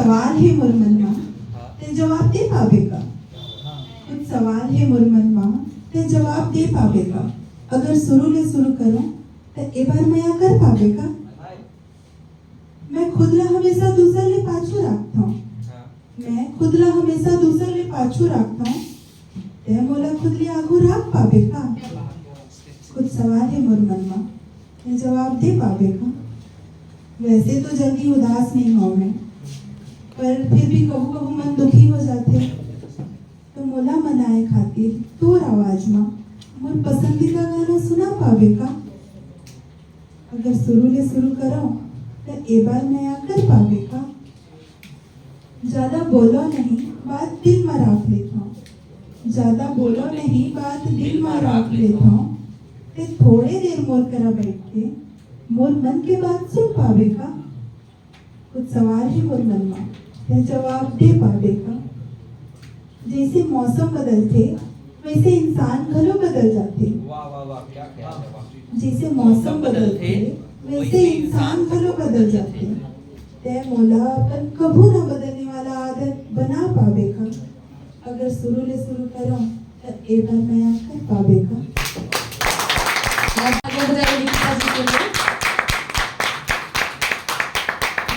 सवाल है मोर मनमा ते जवाब दे पावेगा। कुछ सवाल है मोर मनमा ते जवाब दे पावेगा। अगर शुरू ले शुरू करो तो एक बार मैं कर पावेगा। मैं खुद ला हमेशा दूसर ले पाछू रखता हूँ। मैं खुद ला हमेशा दूसर ले पाछू रखता हूँ ते मोला खुद ले आगू रख पावेगा। कुछ सवाल है मोर मनमा ते जवाब दे पावेगा। वैसे तो जल्दी उदास नहीं हूँ मैं, पर फिर भी कभी कभी मन दुखी हो जाते तो मोला मनाए खातिर तोर आवाज में मोर पसंदीदा गाना सुना पावेगा। अगर शुरू ले शुरू करो तो एक बार नया कर पावेगा। ज्यादा बोलो नहीं बात दिल में रख लेता हूँ। ज्यादा बोलो नहीं बात दिल में रख लेता हूँ ते थोड़े देर मोर करा बैठ के मोर मन के बात सुन पावेगा। कुछ सवाल है मोर मन में ते जवाब दे पावेगा। जैसे मौसम बदलते वैसे इंसान घलो बदल जाते। जैसे मौसम बदलते वैसे इंसान घलो बदल जाते। ते मोला अपन कभू ना बदलने वाला आदत बना पावेगा। अगर शुरू ले शुरू करो तो एक बार नया कर पावेगा।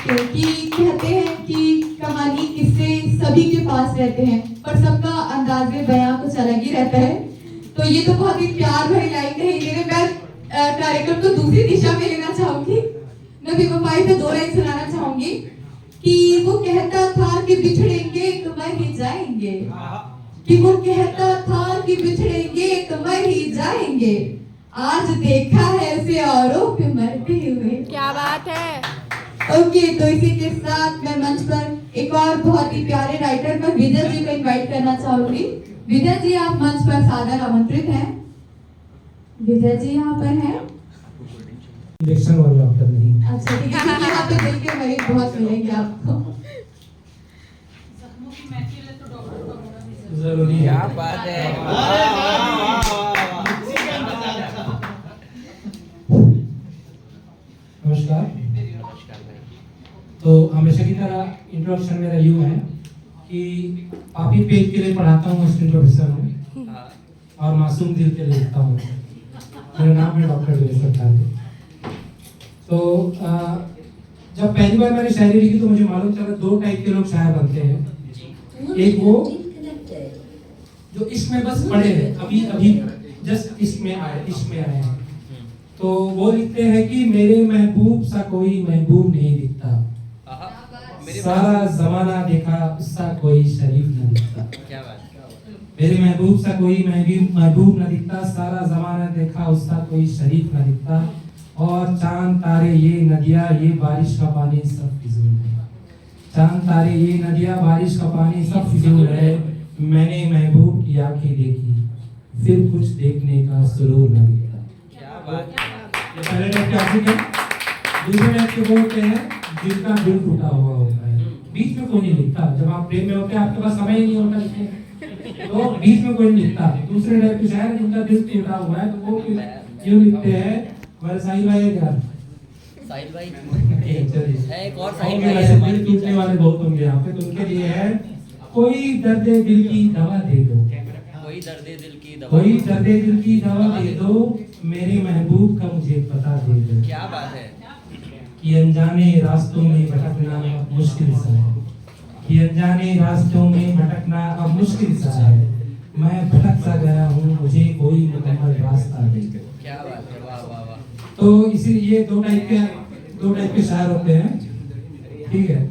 क्योंकि कहते हैं कि कहानी किस्से सभी के पास रहते हैं, पर सबका अंदाज़े बयां कुछ अलग ही रहता है। तो ये तो बहुत ही प्यार भरी लाइन कही गई। मैं कार्यक्रम को दूसरी दिशा में लेना चाहूंगी। मैं बेवफाई पे 2 लाइन सुनाना चाहूंगी कि वो कहता था कि बिछड़ेंगे तो मर ही जाएंगे, कि वो कहता था कि बिछड़ेंगे तो मर ही जाएंगे। आज देखा है उसे औरों पे मरते हुए। क्या बात है। ओके, तो इसी के साथ मैं मंच पर एक और बहुत ही प्यारे राइटर मैं विजय जी को इनवाइट करना चाहूंगी। विजय जी, आप मंच पर सादर आमंत्रित हैं। विजय जी यहाँ पर हैं। इंजेक्शन वाला डॉक्टर नहीं। अच्छा ठीक है, क्योंकि यहाँ पे दिल के मरीज बहुत मिलेंगे आपको। जरूरी है। क्या बात है। नमस्कार। तो हमेशा की तरह इंट्रोडक्शन मेरा यूँ है कि पापी पेट के लिए पढ़ाता हूँ, असिस्टेंट प्रोफेसर हूँ और मासूम दिल के लिए लिखता हूँ। मेरा नाम है डॉक्टर दिनेश सरकार। तो जब पहली बार मैंने शायरी लिखी तो मुझे मालूम चला 2 टाइप के लोग शायर बनते हैं। एक वो जो इश्क में बस पड़े हैं, अभी अभी जस्ट इश्क में आए हैं, तो वो लिखते हैं कि मेरे महबूब सा कोई महबूब नहीं दिखता। सारा जमाना देखा उससा कोई शरीफ न दिखता। क्या बात। मेरे महबूब सा कोई महबूब न दिखता। सारा जमाना देखा उसका कोई शरीफ न दिखता। और चांद तारे ये नदियाँ ये बारिश का पानी सब फिजूल है। चांद तारे ये नदियाँ बारिश का पानी सब फिजूल है। मैंने महबूब की आंखें देखी फिर कुछ देखने का सुरूर न दिखता। क्या बात। ये पहले टाइप के आशिक है। दूसरे टाइप के वो होते हैं जिनका दिल टूटा हुआ होता है। बीच में कोई नहीं लिखता। जब आप प्रेम में होते हैं आपके पास समय ही नहीं होता लिखने, तो बीच में कोई नहीं लिखता। दूसरे टाइप के शायर जिनका दिल टूटा हुआ है तो वो क्यों लिखते हैं। मेरे साहिल भाई है क्या? साहिल भाई चलिए है, एक और साहिल भाई वैसे है। दिल टूटने वाले बहुत होंगे यहाँ पे, तो उनके लिए है कोई दर्द दिल की दवा दे दो। कोई दर्द दिल की दवा। कोई दर्द दिल की दवा दे दो। मेरे महबूब का मुझे पता दे दो। क्या बात है। कि अनजाने रास्तों में भटकना अब मुश्किल सा है। कि अनजाने रास्तों में भटकना अब मुश्किल सा है। मैं भटक सा गया हूँ, मुझे कोई मुकम्मल रास्ता दे दो। क्या बात है। वाह वाह वाह। तो इसीलिए ये 2 टाइप के शायर होते हैं, ठीक है।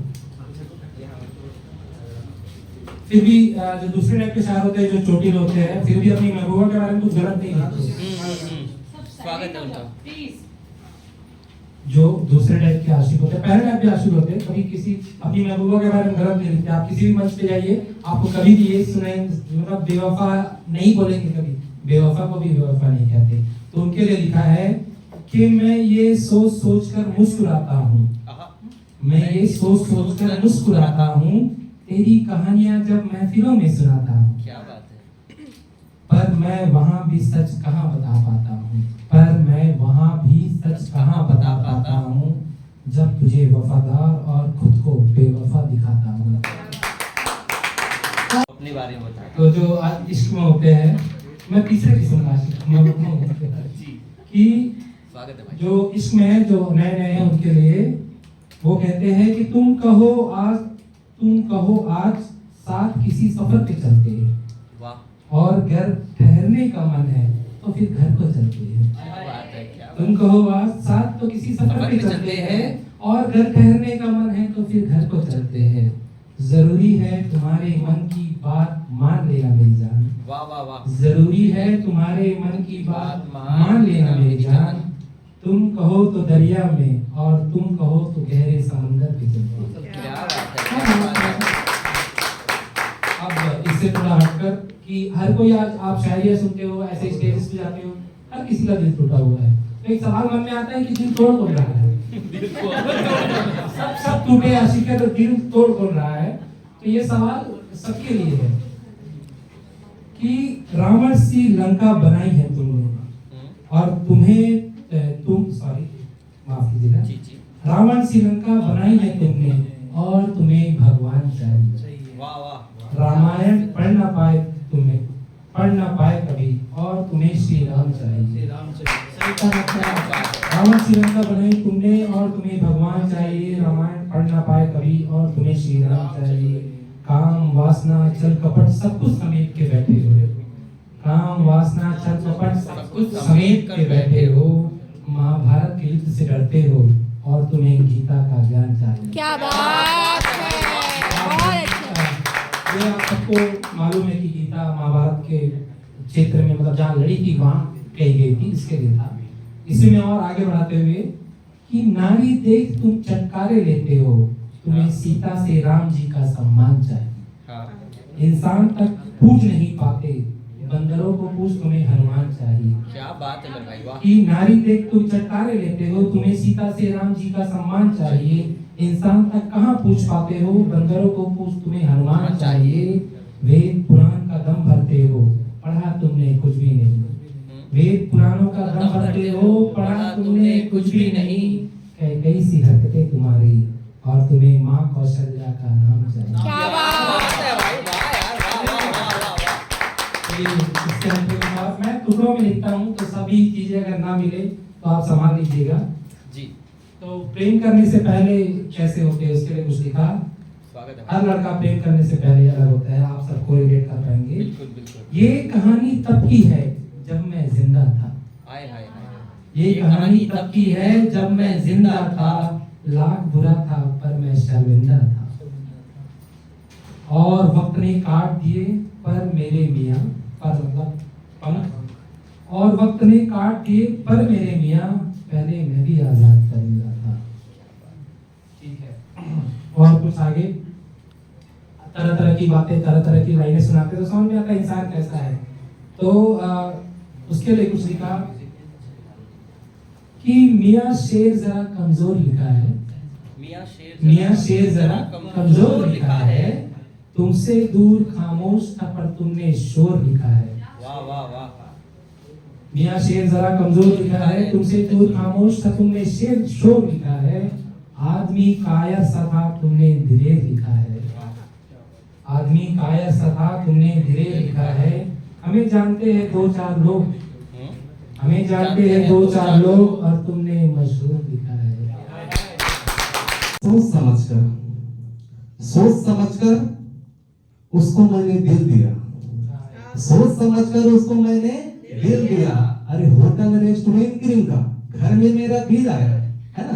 फिर भी जो दूसरे टाइप के शायर होते हैं जो चोटिल होते हैं, फिर भी अपनी महबूबा के बारे में कुछ गलत नहीं लिखते। स्वागत है उनका। जो दूसरे टाइप के आशिक होते हैं, पहले टाइप के आशिक होते हैं, कभी किसी अपनी महबूबा के बारे में गलत नहीं लिखते। आप किसी भी मंच पे जाइए आपको कभी भी ये सुनाएंगे, मतलब बेवफा नहीं बोलेंगे, कभी बेवफा को भी बेवफा नहीं कहते। तो उनके लिए लिखा है कि मैं ये सोच सोच कर मुस्कुराता हूँ। मैं ये सोच सोच कर मुस्कुराता हूँ। तेरी कहानियां जब महफिलों में सुनाता हूँ। क्या बात है। पर मैं वहाँ भी सच कहाँ बता पाता हूँ। पर मैं वहाँ भी सच कहाँ बता पाता हूँ जब तुझे वफादार और खुद को बेवफा दिखाता हूँ। अपने बारे में बताएं। तो जो आज इश्क में होते हैं, मैं तीसरे किस्म का आशिक हूं जी कि स्वागत है भाई। जो इश्क में है, जो नए नए हैं उनके लिए वो कहते हैं कि तुम कहो आज साथ किसी सफर पे चलते हैं, वाह और घर ठहरने का मन है तो फिर घर को चलते हैं। क्या बात है, क्या तुम कहो आज साथ तो किसी सफर पे चलते हैं, और घर ठहरने का मन है तो फिर घर को चलते हैं। जरूरी है तुम्हारे मन की बात मान लेना मेरी जान, वाह वाह वाह। जरूरी है तुम्हारे मन की बात मान लेना मेरी जान। तुम कहो तो दरिया में, और तुम कहो तो गहरे समंदर पे चलते हैं। क्या बात है, क्या बात है। अब इससे थोड़ा हटकर कि हर कोई आज आप शायरियाँ सुनते हो, ऐसे स्टेजेस पे जाते हो, हर किसी का दिल टूटा हुआ है। तो एक सवाल मन में आता है कि दिल तोड़ कौन रहा है? सब टूटे आशिक है, तो दिल तोड़ कौन रहा है? तो ये सवाल सबके लिए है कि रावण सी लंका बनाई है तुमने, और माफ कीजिएगा, जी जी रावण सी लंका बनाई है तुमने, और तुम्हें भगवान चाहिए। वाह वाह। रामायण पढ़ ना पाए कभी, और तुम्हें श्री राम चाहिए। रावण श्री लंका बनाई तुमने, और तुम्हें भगवान चाहिए। रामायण पढ़ ना पाए कभी, और तुम्हें श्री राम चाहिए। काम वासना छल कपट सब कुछ समेट के बैठे हो, काम वासना छल कपट सब कुछ समेट के बैठे हो। महाभारत के युद्ध से डरते हो, और तुम्हें गीता का ज्ञान चाहिए। क्या बात है, बहुत अच्छा। ये आप सबको मालूम है कि गीता महाभारत के क्षेत्र में, मतलब जहाँ लड़ी थी वहाँ कही गई थी, इसके लिए था। इसी में और आगे बढ़ाते हुए कि नारी देख तुम चटकारे लेते हो, तुम्हें सीता से राम जी का सम्मान चाहिए। हाँ इंसान तक पूछ नहीं पाते, बंदरों को पूछ तुम्हें हनुमान चाहिए। क्या बात है भाई, वाह। कि नारी देख तुम चटकारे लेते हो, तुम्हें सीता से राम जी का सम्मान चाहिए। इंसान तक कहाँ पूछ पाते हो, बंदरों को पूछ तुम्हें हनुमान चाहिए। वेद पुराण का दम भरते हो, पढ़ा तुमने कुछ भी नहीं। वेद पुराणों का दम भरते हो, पढ़ा तुमने कुछ भी नहीं। कई सी हरकतें तुम्हारी, और तुम्हें माँ कौशल्या का नाम चाहिए। क्या बात है भाई, वाह यार, वाह वाह वाह वाह वाह। इसके अंत में मैं टुकड़ों में लिखता हूँ, तो सभी चीजें अगर ना मिले तो आप संभाल लीजिएगा। जी तो प्रेम करने से पहले कैसे होते हैं, उसके लिए कुछ लिखा। स्वागत है। हर लड़का प्रेम करने से पहले अलग होता है, आप सबको रिलेट कर पाएंगे। बिल्कुल बिल्कुल। ये कहानी तब की है जब मैं जिंदा था। हाय हाय हाय। ये कहानी तब की है जब मैं जिंदा था। लाख बुरा था पर मैं शर्मिंदा था, और वक्त ने काट दिए पर मेरे मियाँ, पर मतलब पंख, और वक्त ने काट दिए पर मेरे मियाँ, पहले मैं भी आजाद परिंदा था। ठीक है, और कुछ आगे तरह तरह की बातें, तरह तरह की लाइनें सुनाते तो समझ में आता है इंसान कैसा है। तो उसके लिए कुछ लिखा कि मियाँ शेर जरा कमजोर लिखा है, मियाँ शेर जरा कमजोर लिखा है। तुमसे दूर खामोश था पर तुमने शोर लिखा है। वाह वाह वाह। मियाँ शेर जरा कमजोर लिखा है, तुमसे दूर खामोश था तुमने शेर शोर लिखा है। आदमी कायर सा था तुमने दिलेर लिखा है, आदमी कायर सा था तुमने दिलेर लिखा है। हमें जानते हैं दो चार लोग, हमें जानते हैं दो चार लोग, और तुमने मशहूर लिखा है। सोच समझकर उसको मैंने दिल दिया, सोच समझकर उसको मैंने दिल दिया। अरे होटल रेस्टोरेंट क्रीम का घर में मेरा बिल आया है ना,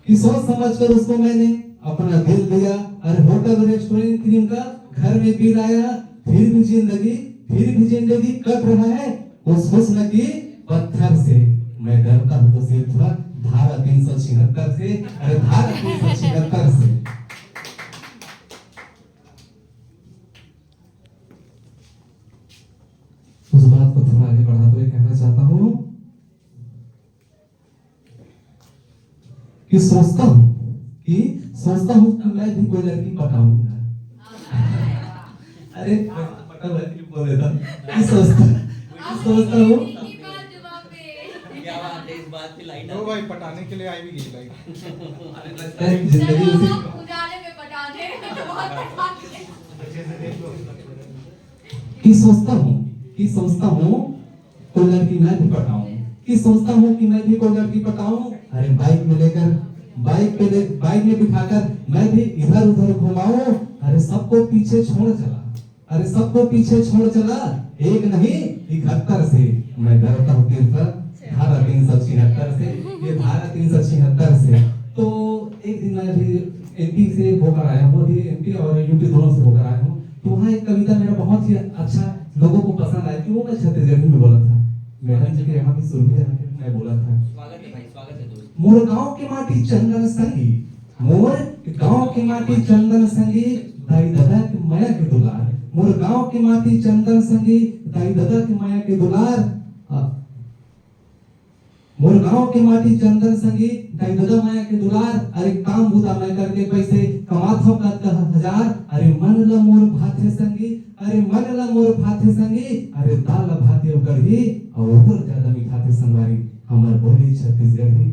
कि सोच समझकर उसको मैंने अपना दिल दिया। अरे होटल रेस्टोरेंट क्रीम का घर में बिल आया। फिर भी जिंदगी कट रहा है उस हुस्न की पत्थर से। मैं डरता हूँ तो सिर्फ थोड़ा धारा 376 से, अरे धारा 376 से। उस बात को थोड़ा आगे बढ़ाते हुए कहना चाहता हूँ कि सोचता हूँ कि मैं भी कोई लड़की पटाऊंगा। अरे बोल देता कि सोचता हूँ। क्या बात है, इस बात की लाइन लो भाई, पटाने के लिए आई भी गई लाइन। जिंदगी उसी उजाले में पटाने तो बहुत पटाने। कि सोचता हूँ कोई लड़की मैं भी पटाऊं, कि सोचता हूँ कि मैं भी कोई लड़की पटाऊं। अरे बाइक में बिठाकर मैं भी इधर उधर घुमाऊं। अरे सबको पीछे छोड़ चला, एक नहीं 71 से मैं डरता हूँ धारा 376 से, ये धारा 376 से। तो एक दिन मैं भी एमपी से होकर आया हूँ, अभी एमपी और यूपी दोनों से होकर आया हूँ। तो वहाँ एक कविता मेरा बहुत ही अच्छा लोगों को पसंद आया, कि वो मैं छत्तीसगढ़ी में बोला था। मैडम जी के यहाँ की सुरभि मैं बोला था, स्वागत है भाई, स्वागत है दोस्त। मोर गांव के माटी चंदन संगी, मोर गांव के माटी चंदन संगी, दाई दादा के माया के दुलार। मोर गांव के माटी चंदन संगी, दाई दादा के माया के दुलार। मोर गांव के माटी चंदन संगी, दाई दादा माया के दुलार। अरे काम बुता मैं करके पैसे कमात हूं का हजार। अरे मन ला मोर भाथे संगी, अरे दाल भाते कढ़ी और ऊपर ज्यादा मिठाते संगवारी। हमर बोली छत्तीसगढ़ी।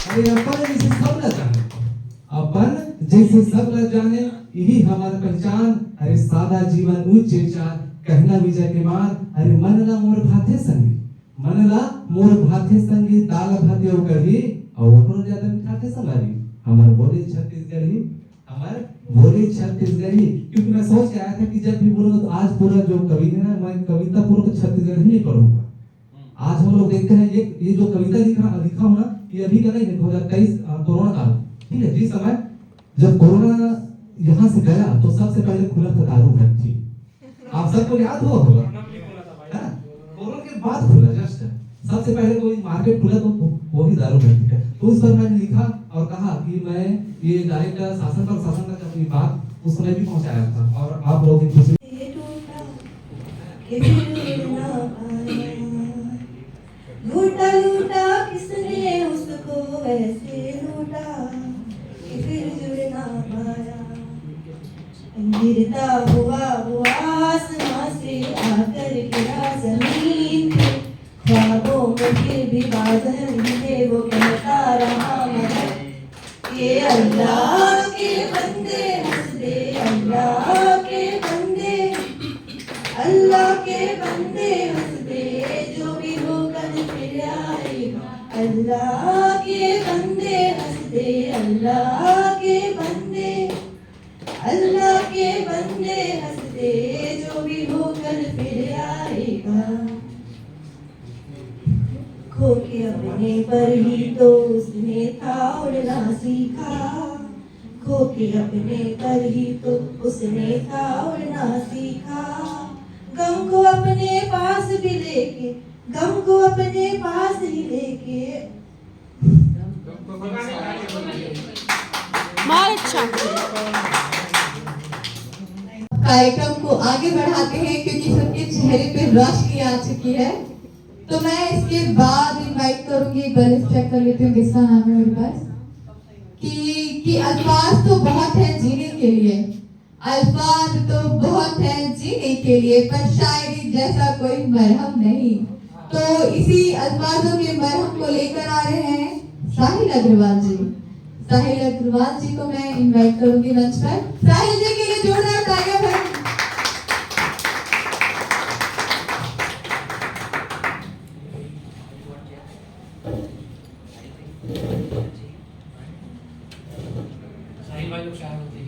अरे अपन जैसे सब ल जाने, यही हमार पहचान। अरे सादा जीवन उच्च विचार, कहना विजय के मान। अरे मन ला मोर भाते संगी, दाल भाते और कढ़ी और ऊपर ज्यादा मिठाते संगवारी। हमर बोली छत्तीसगढ़ी। क्योंकि मैं सोच के आया था कि जब भी बोलूंगा तो आज पूरा जो कवि है ना, मैं कविता पूरा छत्तीसगढ़ी में पढ़ूंगा। आज हम लोग देखते हैं ये जो कविता लिखा हूं ना, ये अभी का नहीं है, 2023 कोरोना काल, ठीक है। जिस समय जब कोरोना यहाँ से गया तो सबसे पहले खुला था दारू भट्टी। आप सबको याद होगा, कोरोना के बाद खुला, जस्ट सबसे पहले कोई मार्केट खुला तो वही दारू भट्टी का। तो उस पर मैंने लिखा और कहा कि मैं ये डायरेक्ट शासन का अपनी बात उस समय भी पहुंचाया था, और आप लोग की खुशी लूटा किसने उसको ऐसे लूटा कि फिर जुड़ ना पाया। गिरता हुआ वो आसमां से आकर गिरा जमीन पे, ख्वाबों में फिर भी बादल मिले, वो कहता रहा मगर ये अल्लाह के बंदे हंस दे, अल्लाह के बंदे हंस दे, जो भी हो कल फिर आएगा। अल्लाह के बंदे हंस दे, अल्लाह के बंदे हंस दे, जो भी हो कल फिर आएगा। खो के अपने पर ही तो उसने था उड़ना सीखा, खो के अपने पर ही तो उसने था उड़ना सीखा। गम को अपने पास भी लेके, गम को अपने पास ही लेके, बहुत अच्छा। कार्यक्रम को आगे बढ़ाते हैं क्योंकि सबके चेहरे पे रोशनी आ चुकी है। तो मैं इसके बाद इनवाइट करूंगी, एक बार चेक कर लेती हूँ किसका नाम है मेरे पास, कि अल्फाज तो बहुत है जीने के लिए, अल्फाज तो बहुत है जीने के लिए, पर शायरी जैसा कोई मरहम नहीं। तो इसी अल्फाजों के मरहम को लेकर आ रहे हैं साहिल अग्रवाल जी। साहिल अग्रवाल जी को मैं इनवाइट करूंगी मंच पर। साहिल जी के लिए जोरदार तालियां भरें।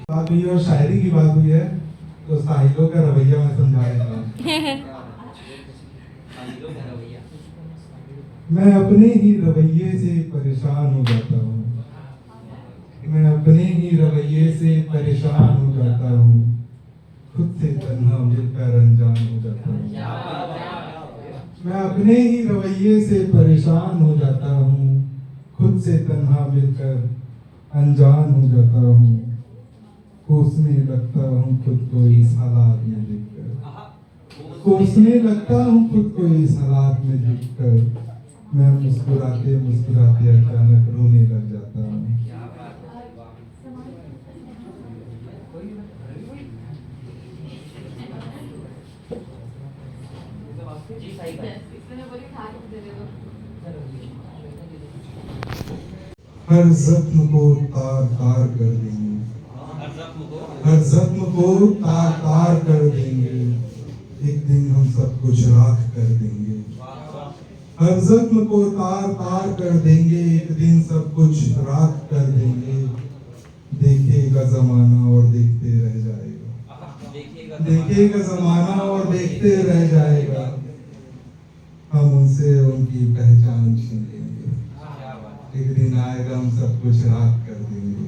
बात हुई और शायरी की बात हुई है, तो साहिलों का रवैया मैं समझा देता हूँ। मैं अपने ही रवैये से परेशान हो जाता हूँ, मैं अपने ही रवैये से परेशान हो जाता हूँ, खुद से तन्हा मिलकर अनजान हो जाता हूँ। मैं अपने ही रवैये से परेशान हो जाता हूँ, खुद से तन्हा मिलकर अनजान हो जाता हूँ, कोसने लगता हूँ खुद को इस हालात में देखकर, कोसने लगता हूँ खुद को इस हालात में देखकर, मैं मुस्कुराते मुस्कुराते अचानक रोने लग जाता हूँ। हर जख्म को तार तार कर देंगे, हर जख्म को तार तार कर देंगे, एक दिन हम सब कुछ राख कर देंगे। हर जख्म को तार तार कर देंगे, एक दिन सब कुछ राख कर देंगे। देखेगा जमाना और देखते रह जाएगा, देखेगा जमाना और देखते रह जाएगा। हम उनसे उनकी पहचान छीन लेंगे, एक दिन आएगा हम सब कुछ राख कर देंगे।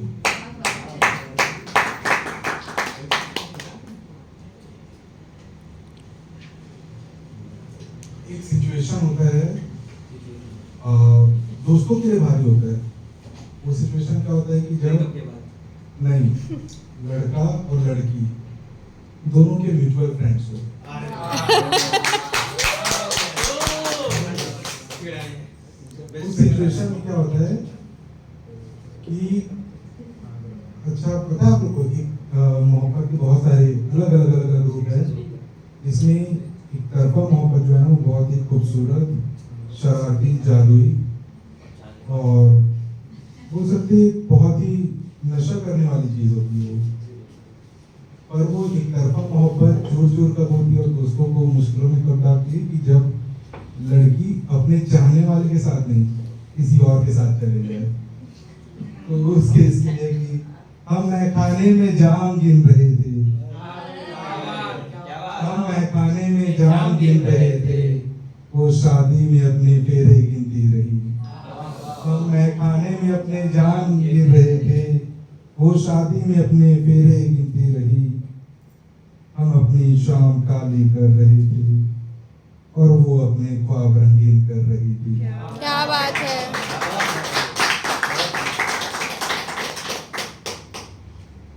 एक सिचुएशन होता है, दोस्तों के लिए भारी होता है। वो सिचुएशन क्या होता है कि जब नहीं, लड़का और लड़की दोनों के म्यूचुअल फ्रेंड्स हो। उस सिचुएशन में क्या होता है कि अच्छा पता है आप लोग को कि मोहब्बत के बहुत सारे अलग अलग अलग अलग रूप है, जिसमें एक तरफा मोहब्बत जो है ना वो बहुत ही खूबसूरत, शरारती, जादुई और हो सकती है बहुत ही नशा करने वाली चीज होती है। पर वो एक तरफा मोहब्बत जोर जोर कब होती है और दोस्तों को मुश्किलों में कब डालती है कि जब लड़की अपने चाहने वाले के साथ नहीं किसी और के साथ चले जाए। तो उस केस के लिए कि हम खाने में जाम गिन रहे थे, हम खाने में जाम गिन रहे थे, वो शादी में अपने फेरे गिनती रही। हम खाने में अपने जाम गिन रहे थे, वो शादी में अपने फेरे गिनती रही। हम अपनी शाम काली कर रहे थे और वो अपने ख्वाब रंगीन कर रही थी। क्या बात है।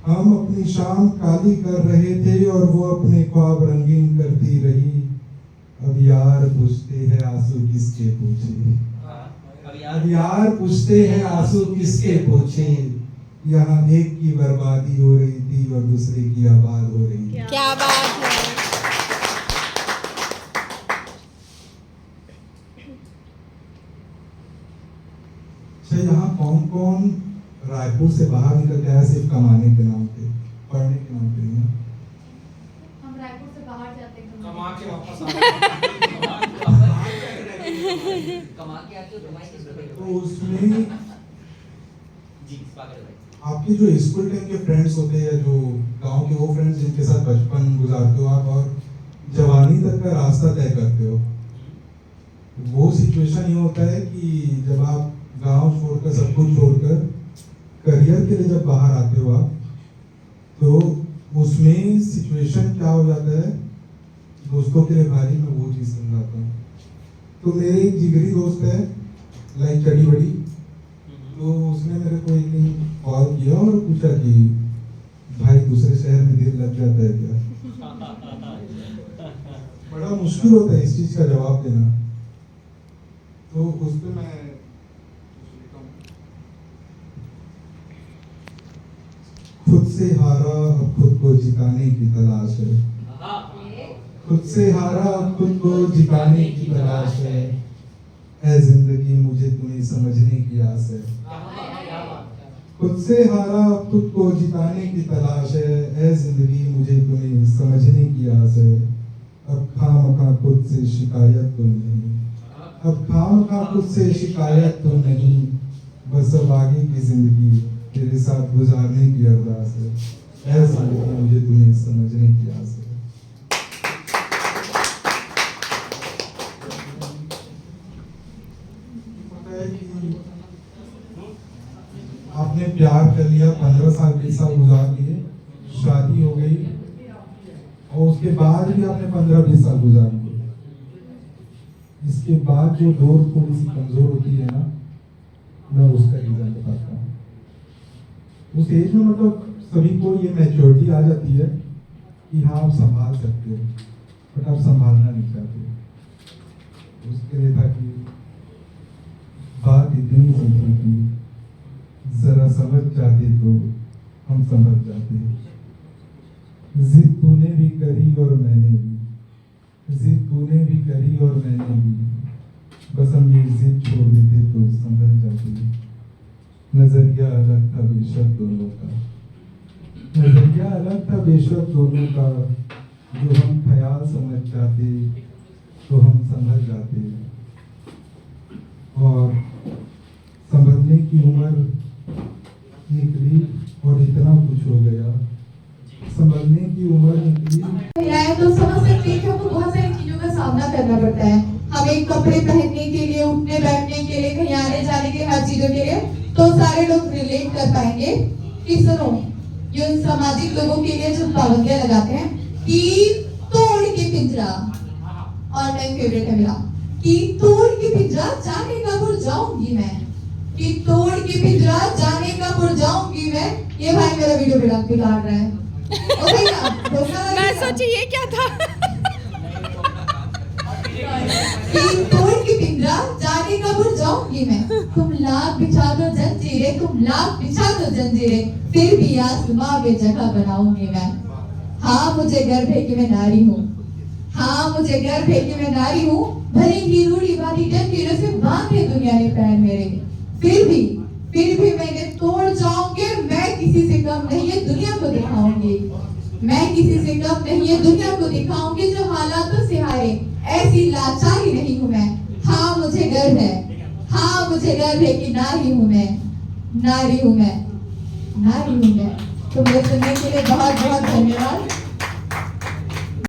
हम अपनी शाम काली कर रहे थे और वो अपने ख्वाब रंगीन करती रही। अब यार पूछते हैं आंसू किसके पूछे, अब यार पूछते हैं आंसू किसके पूछे। यहाँ एक की बर्बादी हो रही थी और दूसरे की आबाद हो रही थी। क्या बात है। अच्छा, यहाँ कौन कौन रायपुर से बाहर निकल गया सिर्फ कमाने के नाम पे, पढ़ने के नाम पे नहीं? हम रायपुर से बाहर जाते हैं कमा के वापस तो उसमें आपके जो स्कूल टाइम के फ्रेंड्स होते हैं, जो गांव के वो फ्रेंड्स जिनके साथ बचपन गुजारते हो आप और जवानी तक का रास्ता तय करते हो, वो सिचुएशन ये होता है कि जब आप गांव छोड़कर सब कुछ छोड़कर करियर के लिए जब बाहर आते हो आप, तो उसमें सिचुएशन क्या हो जाता है, दोस्तों के लिए भारी। मैं वो चीज़ समझाता हूँ। तो मेरे एक जिगरी दोस्त है लाइक चड़ी बड़ी, तो उसने मेरे को एक दिन कॉल किया और पूछा कि भाई दूसरे शहर में दिल लग जाता है क्या? बड़ा मुश्किल होता है इस चीज का जवाब देना। तो उस पे मैं खुद से हारा अब खुद को जिताने की तलाश है, खुद से हारा अब खुद को जिताने की तलाश है। ऐ जिंदगी मुझे तुम्हें समझने की आस है, खुद से हारा अब खुद को जिताने की तलाश है। ऐ जिंदगी मुझे तुम्हें समझने की आस है। अब खामखा खुद से शिकायत तो नहीं, अब खामखा खुद से शिकायत तो नहीं, बस अब आगे की जिंदगी तेरे साथ गुजारने की अरदास है। ऐ जिंदगी मुझे तुम्हें समझने की आस है। आपने प्यार कर लिया, 15 साल 20 साल गुजार लिए, शादी हो गई और उसके बाद भी आपने 15-20 साल गुजार लिए। इसके बाद जो डोर थोड़ी सी कमजोर होती है ना, मैं उसका रीजन बताता हूँ। उस एज में मतलब सभी को ये मैच्योरिटी आ जाती है कि हाँ आप संभाल सकते हो, बट आप संभालना नहीं चाहते। उसके लिए था कि बात इतनी सिंपल थी, जरा समझ जाते तो हम समझ जाते। जिद तूने भी करी और मैंने भी, जिद तूने भी करी और मैंने भी, बस हम ये जिद छोड़ देते तो समझ जाते। नजरिया अलग था बेशक दोनों का, नजरिया अलग था बेशक दोनों का, जो हम ख्याल समझ जाते तो हम समझ जाते, और समझने की उम्र निकली और इतना कुछ हो गया। समझने की उम्र निकली महिलाएं तो समझ सकती है कि हमको बहुत सारी चीजों का सामना करना पड़ता है। हमें कपड़े पहनने के लिए, उठने बैठने के लिए, कहीं आने जाने के, हर चीजों के लिए, तो सारे लोग रिलेट कर पाएंगे कि सुनो, ये उन सामाजिक लोगों के लिए जो पाबंदियां लगाते हैं कि तोड़ के पिंजरा, ऑल टाइम फेवरेट है मेरा, कि तोड़ के पिंजरा जाने का भूल जाऊंगी मैं, कि तोड़ के पिंजरा जाने का भूल जाऊंगी मैं। ये भाई मेरा वीडियो बिगाड़ रहा है। ओ भैया, धोखा लग मैं गया। सोची ये क्या था। कि तोड़ के पिंजरा जाने का भूल जाऊंगी मैं। तुम लाख बिछा दो जंजीरें, तुम लाख बिछा दो जंजीरें, फिर भी आसमां में जगह बनाऊंगी मैं। हाँ मुझे गर्व है कि मैं नारी हूँ, हाँ मुझे गर्व है कि मैं नारी हूँ। भले ही रूढ़ी वाली जंजीरों से बांधे दुनिया ने पैर मेरे, फिर भी मैंने तोड़ जाऊंगी। मैं किसी से कम नहीं है, दुनिया को दिखाऊंगी। मैं किसी से कम नहीं है, दुनिया को दिखाऊंगी। जो हालातों से हारे, ऐसी लाचारी नहीं हूँ मैं। हाँ मुझे गर्व है, हाँ मुझे गर्व है कि नारी हूँ मैं, नारी हूँ मैं, नारी हूँ मैं। तो मुझे सुनने के लिए बहुत बहुत धन्यवाद।